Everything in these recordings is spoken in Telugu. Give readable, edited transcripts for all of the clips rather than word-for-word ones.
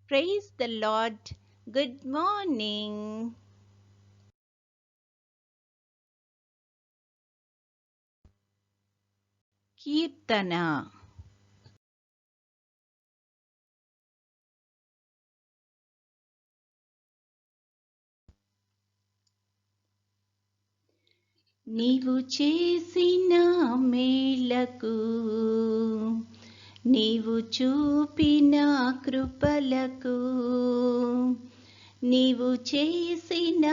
Praise the Lord. Good morning. Kirtana. నీవు చేసిన మేలకు నీవు చూపిన కృపలకు నీవు చేసిన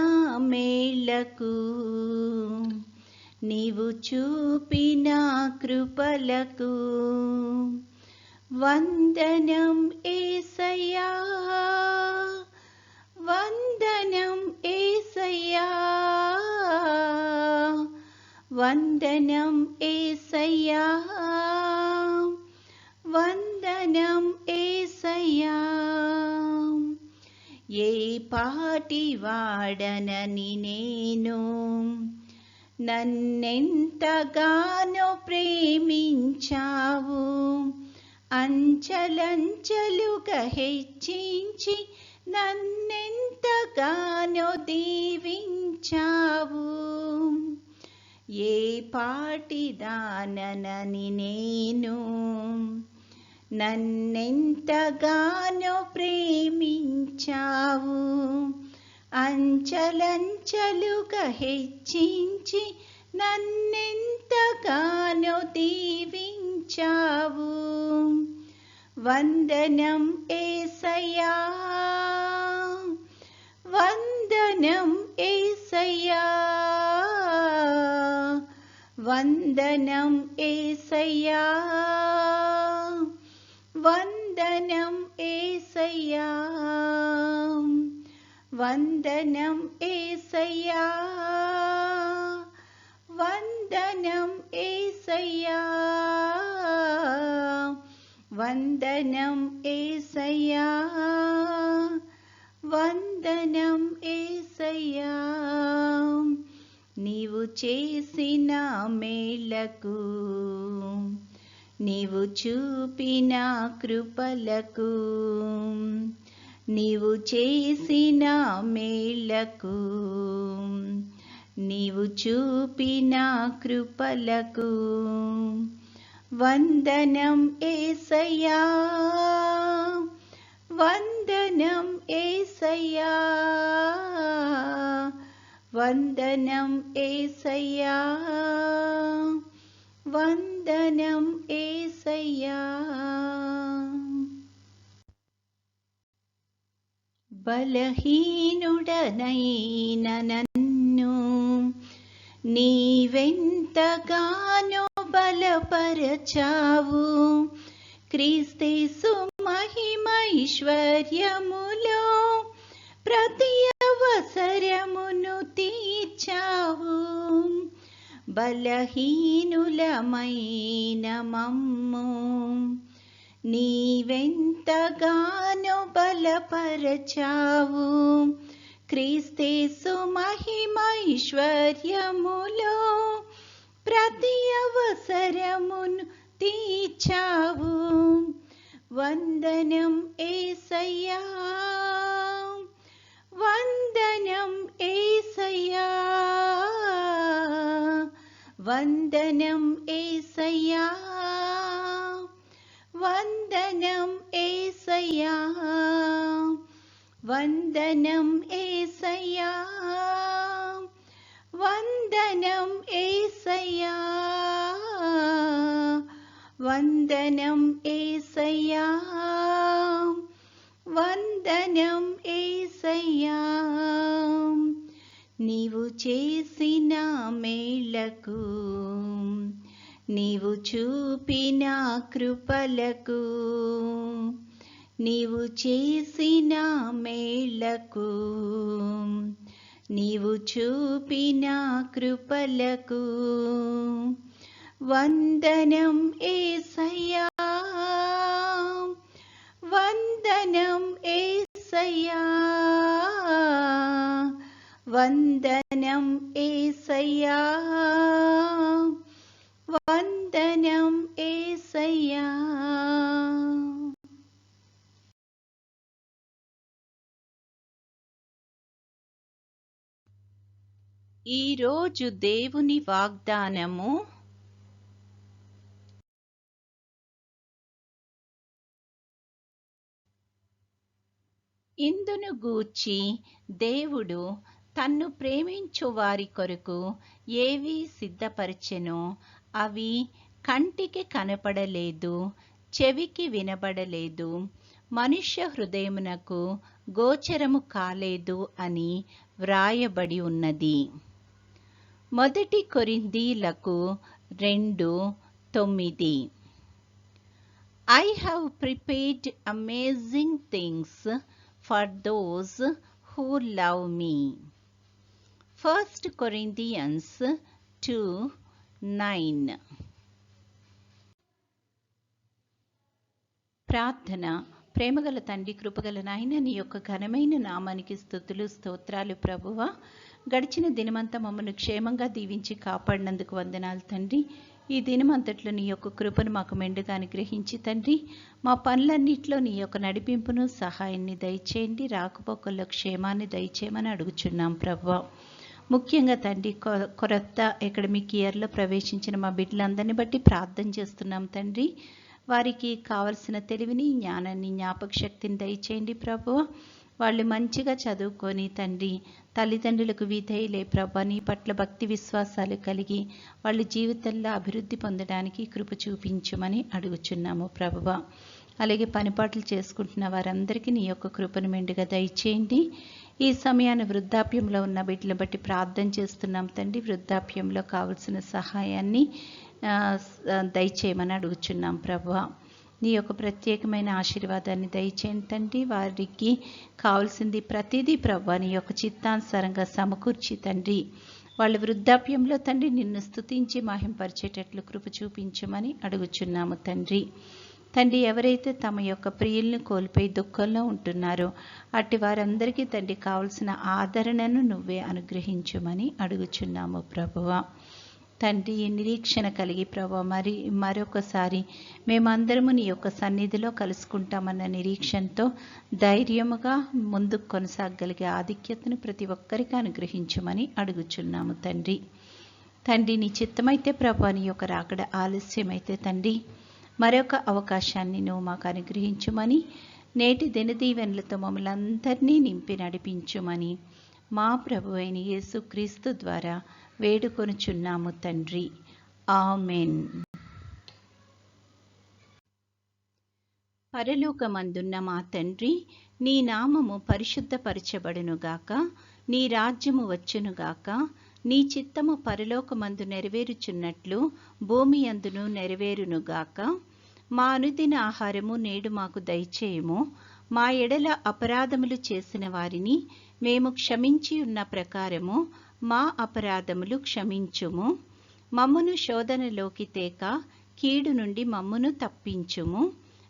మేలకు నీవు చూపిన కృపలకు వందనం యేసయ్యా, వందనం యేసయ్యా, వందనం యేసయ్యా, వందనం యేసయ్యా. ఏ పాటి వాడనని నేను నన్నెంతగానో ప్రేమించావు, అంచలంచలుగా హెచ్చించి నన్నెంతగానో దీవించావు. ఏ పాటిదానని నేను నన్నెంతగానో ప్రేమించావు, అంచలంచలుగా హెచ్చించి నన్నెంతగానో దీవించావు. వందనం యేసయ్యా, వందనం యేసయ్యా, వందనం యేసయ్యా, వందనం యేసయ్యా, వందనం యేసయ్యా, వందనం యేసయ్యా, వందనం యేసయ్యా, వందనం యేసయ్యా. నీవు చేసిన మేలకు నీవు చూపిన కృపలకు నీవు చేసిన మేలకు నీవు చూపిన కృపలకు వందనం యేసయ్యా, వందనం యేసయ్యా, వందనం యేసయ్యా, వందనం యేసయ్యా. బలహీనుడనైన నన్ను నీవెంతగానో బలపరచావు, క్రీస్తేసు మహిమైశ్వర్యములో ప్రతి అవసరమును తీర్చావు. బలహీనులమైన మమ్ము నీవెంతగానో బలపరచావు, క్రీస్తేసు మహిమైశ్వర్యములో ప్రతి అవసరమును తీర్చావు. వందనం యేసయ్యా, వందనం యేసయ్యా, వందనం యేసయ్యా, వందనం యేసయ్యా, వందనం యేసయ్యా, వందనం యేసయ్యా, వందనం యేసయ్యా, వందనం యేసయ్యా. నీవు చేసిన మేలకు నీవు చూపిన కృపలకు నీవు చేసిన మేలకు నీవు చూపిన కృపలకు వందనం యేసయ్యా, వందనం యేసయ్యా, వందనం యేసయ్యా, వందనం యేసయ్యా. ఈరోజు దేవుని వాగ్దానము ఇందును గూర్చి దేవుడు తన్ను ప్రేమించు వారి కొరకు ఏవి సిద్ధపరచెనో అవి కంటికి కనపడలేదు, చెవికి వినబడలేదు, మనుష్య హృదయమునకు గోచరము కాలేదు అని వ్రాయబడి ఉన్నది. 1 కొరింథీయులకు 2:9. I have prepared amazing things for those who love me. 1 Corinthians 2:9. ప్రార్థన. ప్రేమగల తండ్రి, కృపగల నాయన, నీ యొక్క ఘనమైన నామానికి స్తుతులు స్తోత్రాలు ప్రభువా. గడిచిన దినమంతా మమ్మల్ని క్షేమంగా దీవించి కాపాడినందుకు వందనాలు తండ్రి. ఈ దినమంతట్లో నీ యొక్క కృపను మాకు మెండుగా అనుగ్రహించి తండ్రి, మా పనులన్నింటిలో నీ యొక్క నడిపింపును సహాయాన్ని దయచేయండి. రాకపోకల్లో క్షేమాన్ని దయచేయమని అడుగుచున్నాం ప్రభువా. ముఖ్యంగా తండ్రి, కొత్త అకాడమిక్ ఇయర్లో ప్రవేశించిన మా బిడ్డలందరినీ బట్టి ప్రార్థన చేస్తున్నాం తండ్రి. వారికి కావలసిన తెలివిని, జ్ఞానాన్ని, జ్ఞాపక శక్తిని దయచేయండి ప్రభువా. వాళ్ళు మంచిగా చదువుకొని తండ్రి, తల్లిదండ్రులకు విధేయులే ప్రభా, నీ పట్ల భక్తి విశ్వాసాలు కలిగి వాళ్ళ జీవితంలో అభివృద్ధి పొందడానికి కృప చూపించమని అడుగుచున్నాము ప్రభువా. అలాగే పనిపాట్లు చేసుకుంటున్న వారందరికీ నీ యొక్క కృపను మెండుగా దయచేయండి. ఈ సమయాన్ని వృద్ధాప్యంలో ఉన్న బిడ్డలను బట్టి ప్రార్థన చేస్తున్నాం తండ్రి. వృద్ధాప్యంలో కావలసిన సహాయాన్ని దయచేయమని అడుగుచున్నాం ప్రభువా. నీ యొక్క ప్రత్యేకమైన ఆశీర్వాదాన్ని దయచేయండి తండ్రి. వారికి కావాల్సింది ప్రతిదీ ప్రభువా నీ యొక్క చిత్తానుసారంగా సమకూర్చి తండ్రి, వాళ్ళ వృద్ధాప్యంలో తండ్రి నిన్ను స్తుతించి మహింపరిచేటట్లు కృప చూపించమని అడుగుచున్నాము తండ్రి. తండ్రి, ఎవరైతే తమ యొక్క ప్రియుల్ని కోల్పోయి దుఃఖంలో ఉంటున్నారో అట్టి వారందరికీ తండ్రి కావలసిన ఆదరణను నువ్వే అనుగ్రహించమని అడుగుచున్నాము ప్రభువా. తండ్రి, నిరీక్షణ కలిగి ప్రభా మరొకసారి మేమందరము నీ యొక్క సన్నిధిలో కలుసుకుంటామన్న నిరీక్షణతో ధైర్యముగా ముందుకు కొనసాగలిగే ఆధిక్యతను ప్రతి ఒక్కరికి అనుగ్రహించమని అడుగుచున్నాము తండ్రి. తండ్రి, నీ చిత్తమైతే ప్రభా నీ యొక్క రాకడ ఆలస్యమైతే తండ్రి మరొక అవకాశాన్ని నువ్వు మాకు అనుగ్రహించుమని, నేటి దినదీవెనలతో మమ్మల్ని అందరినీ నింపి నడిపించుమని మా ప్రభు అయిన యేసుక్రీస్తు ద్వారా వేడుకొనుచున్నాము తండ్రి. ఆమెన్. పరలోకమందున్న మా తండ్రి, నీ నామము పరిశుద్ధపరచబడునుగాక, నీ రాజ్యము వచ్చునుగాక, నీ చిత్తము పరలోకమందు నెరవేరుచున్నట్లు భూమి అందును నెరవేరునుగాక. మా అనుదిన ఆహారము నేడు మాకు దయచేయము. మా ఎడల అపరాధములు చేసిన వారిని మేము క్షమించి ఉన్న ప్రకారము మా అపరాధములు క్షమించుము. మమ్మును శోధనలోకి తేక కీడు నుండి మమ్మును తప్పించుము.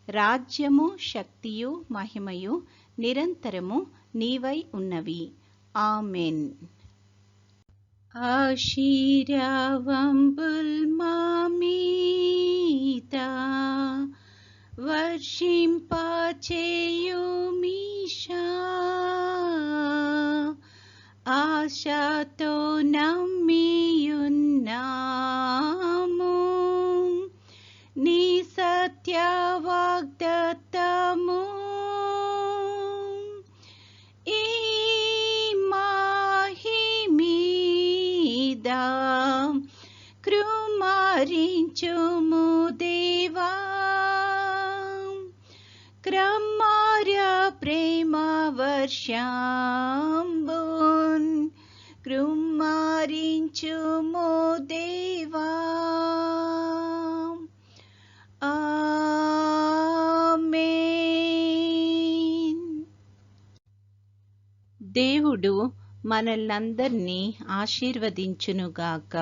రాజ్యము, శక్తియు, మహిమయు నిరంతరము నీవై ఉన్నవి. ఆమెన్. ఆశీర్వాదంబుల్ మా మీద వర్షింపచేయుమీశా, ఆశతో నమ్మియున్నాము నీ సత్య వాగ్దత్తము. ఈ మహిమీద కృమారించుము దేవా, క్రమార్య ప్రేమ వర్షంబున్ కృమారించుము దేవా. ఆమేన్. దేవుడు మనల్నందరినీ ఆశీర్వదించునుగాక.